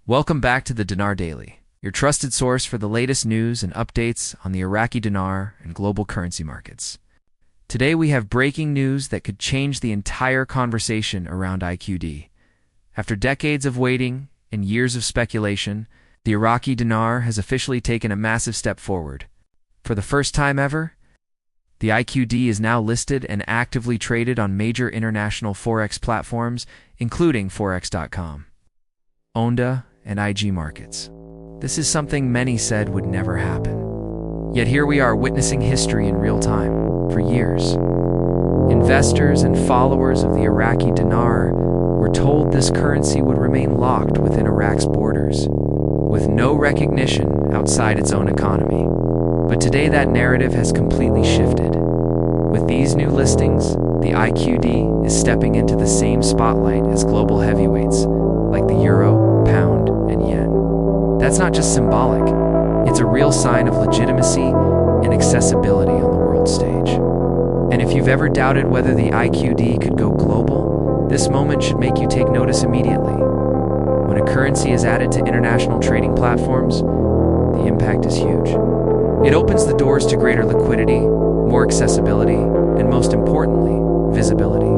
Welcome back to the Dinar Daily, your trusted source for the latest news and updates on the Iraqi dinar and global currency markets. Today we have breaking news that could change the entire conversation around IQD. After decades of waiting and years of speculation, the Iraqi dinar has officially taken a massive step forward. For the first time ever, the IQD is now listed and actively traded on major international Forex platforms, including Forex.com, OANDA, and IG Markets. This is something many said would never happen. Yet here we are witnessing history in real time. For years, investors and followers of the Iraqi dinar were told this currency would remain locked within Iraq's borders, with no recognition outside its own economy. But today that narrative has completely shifted. With these new listings, the IQD is stepping into the same spotlight as global heavyweights like the euro, pound, and yen. That's not just symbolic, it's a real sign of legitimacy and accessibility on the world stage. And if you've ever doubted whether the IQD could go global, this moment should make you take notice immediately. When a currency is added to international trading platforms, the impact is huge. It opens the doors to greater liquidity, more accessibility, and most importantly, visibility.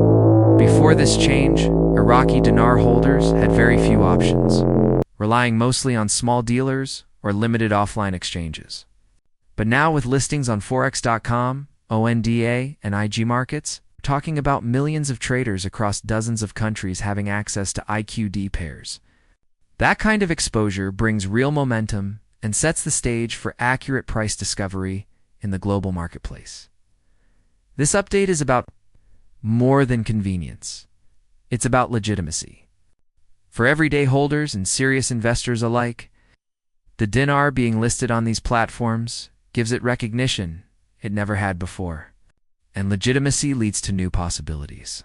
Before this change, Iraqi dinar holders had very few options, relying mostly on small dealers or limited offline exchanges. But now with listings on Forex.com, OANDA, and IG Markets, we're talking about millions of traders across dozens of countries having access to IQD pairs. That kind of exposure brings real momentum and sets the stage for accurate price discovery in the global marketplace. This update is about more than convenience. It's about legitimacy. For everyday holders and serious investors alike, the dinar being listed on these platforms gives it recognition it never had before. And legitimacy leads to new possibilities.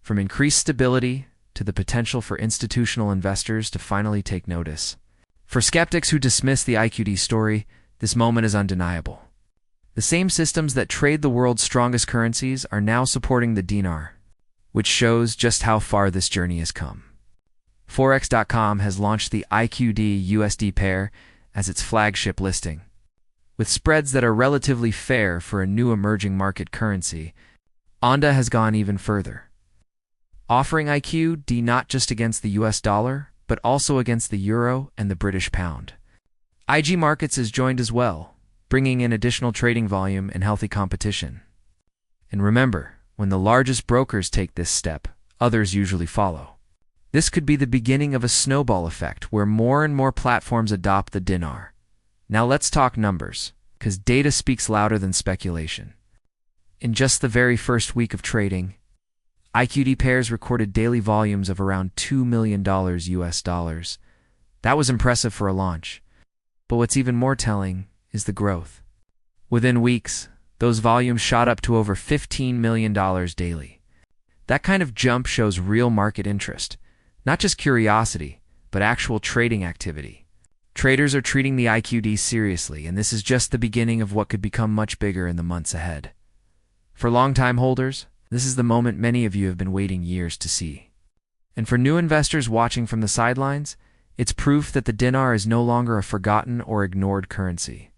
From increased stability to the potential for institutional investors to finally take notice. For skeptics who dismiss the IQD story, this moment is undeniable. The same systems that trade the world's strongest currencies are now supporting the dinar, which shows just how far this journey has come. Forex.com has launched the IQD USD pair as its flagship listing. With spreads that are relatively fair for a new emerging market currency, OANDA has gone even further, offering IQD not just against the US dollar, but also against the euro and the British pound. IG Markets has joined as well, bringing in additional trading volume and healthy competition. And remember, when the largest brokers take this step, others usually follow. This could be the beginning of a snowball effect where more and more platforms adopt the dinar. Now let's talk numbers, because data speaks louder than speculation. In just the very first week of trading, IQD pairs recorded daily volumes of around $2 million US dollars. That was impressive for a launch. But what's even more telling is the growth. Within weeks, those volumes shot up to over $15 million daily. That kind of jump shows real market interest, not just curiosity, but actual trading activity. Traders are treating the IQD seriously, and this is just the beginning of what could become much bigger in the months ahead. For long-time holders, this is the moment many of you have been waiting years to see. And for new investors watching from the sidelines, it's proof that the dinar is no longer a forgotten or ignored currency.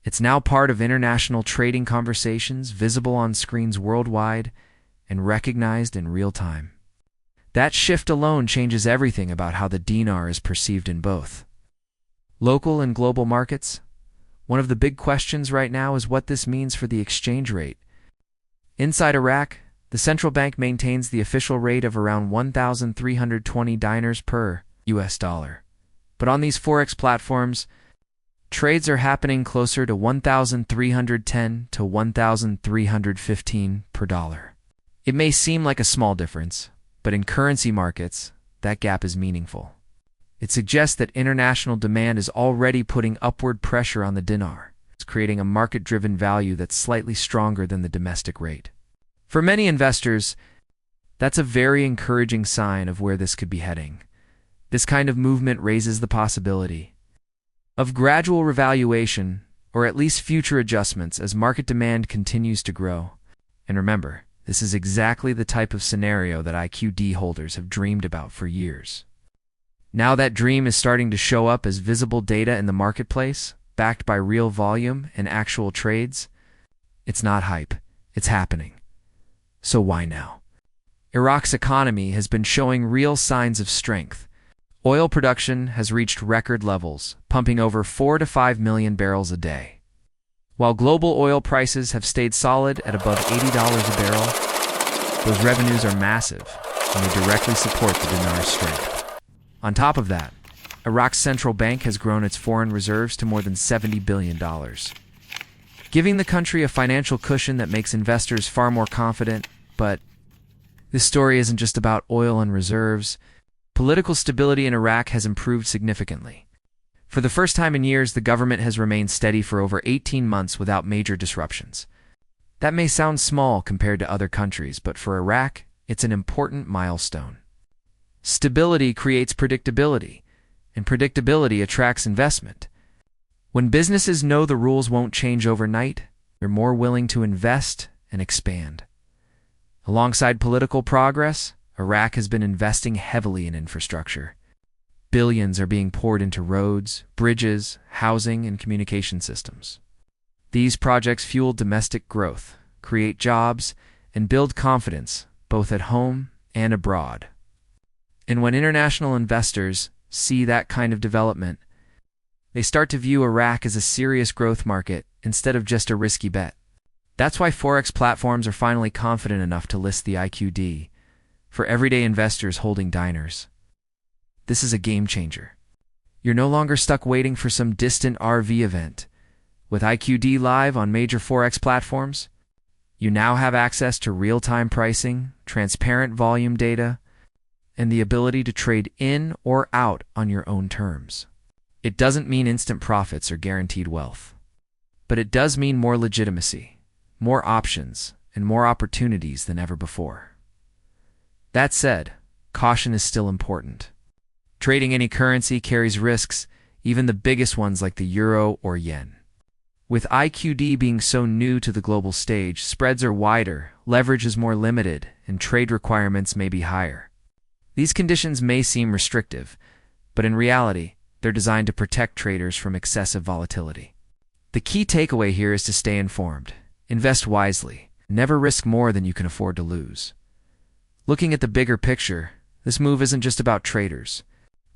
It's now part of international trading conversations, visible on screens worldwide, and recognized in real time. That shift alone changes everything about how the dinar is perceived in both local and global markets. One of the big questions right now is what this means for the exchange rate. Inside Iraq, the central bank maintains the official rate of around 1,320 dinars per US dollar. But on these Forex platforms, trades are happening closer to 1,310 to 1,315 per dollar. It may seem like a small difference, but in currency markets, that gap is meaningful. It suggests that international demand is already putting upward pressure on the dinar. It's creating a market-driven value that's slightly stronger than the domestic rate. For many investors, that's a very encouraging sign of where this could be heading. This kind of movement raises the possibility of gradual revaluation, or at least future adjustments as market demand continues to grow. And remember, this is exactly the type of scenario that IQD holders have dreamed about for years. Now that dream is starting to show up as visible data in the marketplace, backed by real volume and actual trades. It's not hype, it's happening. So why now? Iraq's economy has been showing real signs of strength. Oil production has reached record levels, pumping over 4 to 5 million barrels a day. While global oil prices have stayed solid at above $80 a barrel, those revenues are massive, and they directly support the dinar's strength. On top of that, Iraq's central bank has grown its foreign reserves to more than $70 billion, giving the country a financial cushion that makes investors far more confident. But this story isn't just about oil and reserves. Political stability in Iraq has improved significantly. For the first time in years, the government has remained steady for over 18 months without major disruptions. That may sound small compared to other countries, but for Iraq, it's an important milestone. Stability creates predictability, and predictability attracts investment. When businesses know the rules won't change overnight, they're more willing to invest and expand. Alongside political progress, Iraq has been investing heavily in infrastructure. Billions are being poured into roads, bridges, housing, and communication systems. These projects fuel domestic growth, create jobs, and build confidence, both at home and abroad. And when international investors see that kind of development, they start to view Iraq as a serious growth market instead of just a risky bet. That's why Forex platforms are finally confident enough to list the IQD for everyday investors holding dinars. This is a game changer. You're no longer stuck waiting for some distant RV event. With IQD live on major Forex platforms, you now have access to real-time pricing, transparent volume data, and the ability to trade in or out on your own terms. It doesn't mean instant profits or guaranteed wealth, but it does mean more legitimacy, more options, and more opportunities than ever before. That said, caution is still important. Trading any currency carries risks, even the biggest ones like the euro or yen. With IQD being so new to the global stage, spreads are wider, leverage is more limited, and trade requirements may be higher. These conditions may seem restrictive, but in reality, they're designed to protect traders from excessive volatility. The key takeaway here is to stay informed, invest wisely, never risk more than you can afford to lose. Looking at the bigger picture, this move isn't just about traders.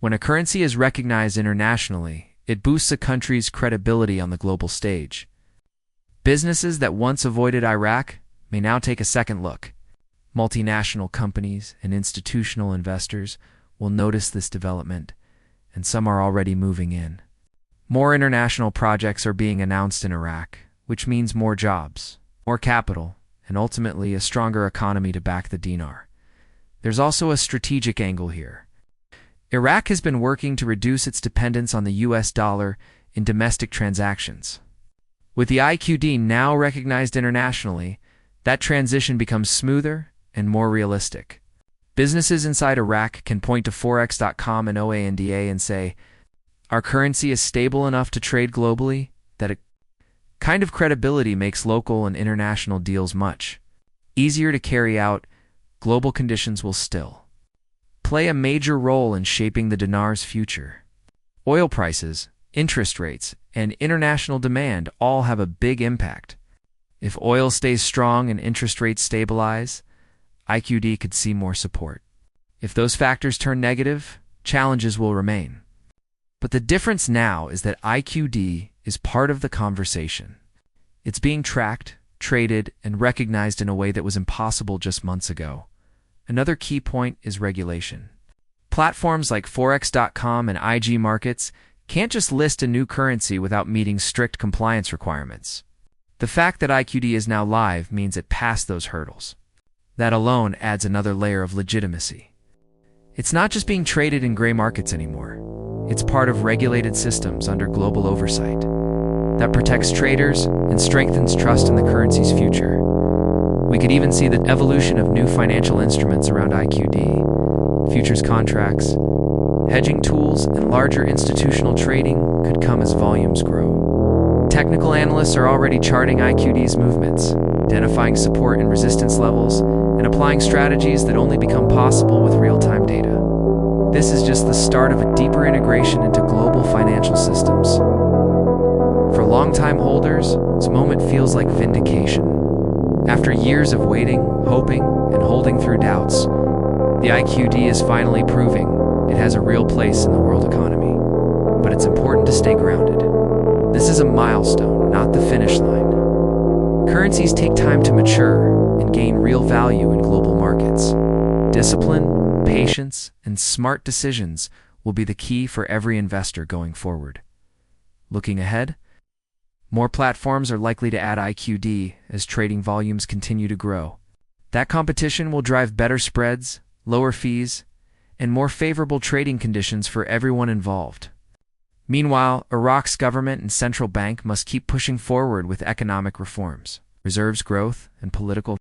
When a currency is recognized internationally, it boosts a country's credibility on the global stage. Businesses that once avoided Iraq may now take a second look. Multinational companies and institutional investors will notice this development, and some are already moving in. More international projects are being announced in Iraq, which means more jobs, more capital, and ultimately a stronger economy to back the dinar. There's also a strategic angle here. Iraq has been working to reduce its dependence on the US dollar in domestic transactions. With the IQD now recognized internationally, that transition becomes smoother and more realistic. Businesses inside Iraq can point to Forex.com and OANDA and say, our currency is stable enough to trade globally. That kind of credibility makes local and international deals much easier to carry out. Global conditions will still play a major role in shaping the dinar's future. Oil prices, interest rates, and international demand all have a big impact. If oil stays strong and interest rates stabilize, IQD could see more support. If those factors turn negative, challenges will remain. But the difference now is that IQD is part of the conversation. It's being tracked, traded, and recognized in a way that was impossible just months ago. Another key point is regulation. Platforms like Forex.com and IG Markets can't just list a new currency without meeting strict compliance requirements. The fact that IQD is now live means it passed those hurdles. That alone adds another layer of legitimacy. It's not just being traded in gray markets anymore. It's part of regulated systems under global oversight. That protects traders and strengthens trust in the currency's future. We could even see the evolution of new financial instruments around IQD. Futures contracts, hedging tools, and larger institutional trading could come as volumes grow. Technical analysts are already charting IQD's movements, identifying support and resistance levels, and applying strategies that only become possible with real-time data. This is just the start of a deeper integration into global financial systems. For long-time holders, this moment feels like vindication. After years of waiting, hoping, and holding through doubts, the IQD is finally proving it has a real place in the world economy. But it's important to stay grounded. This is a milestone, not the finish line. Currencies take time to mature and gain real value in global markets. Discipline, patience, and smart decisions will be the key for every investor going forward. Looking ahead, more platforms are likely to add IQD as trading volumes continue to grow. That competition will drive better spreads, lower fees, and more favorable trading conditions for everyone involved. Meanwhile, Iraq's government and central bank must keep pushing forward with economic reforms, reserves growth, and political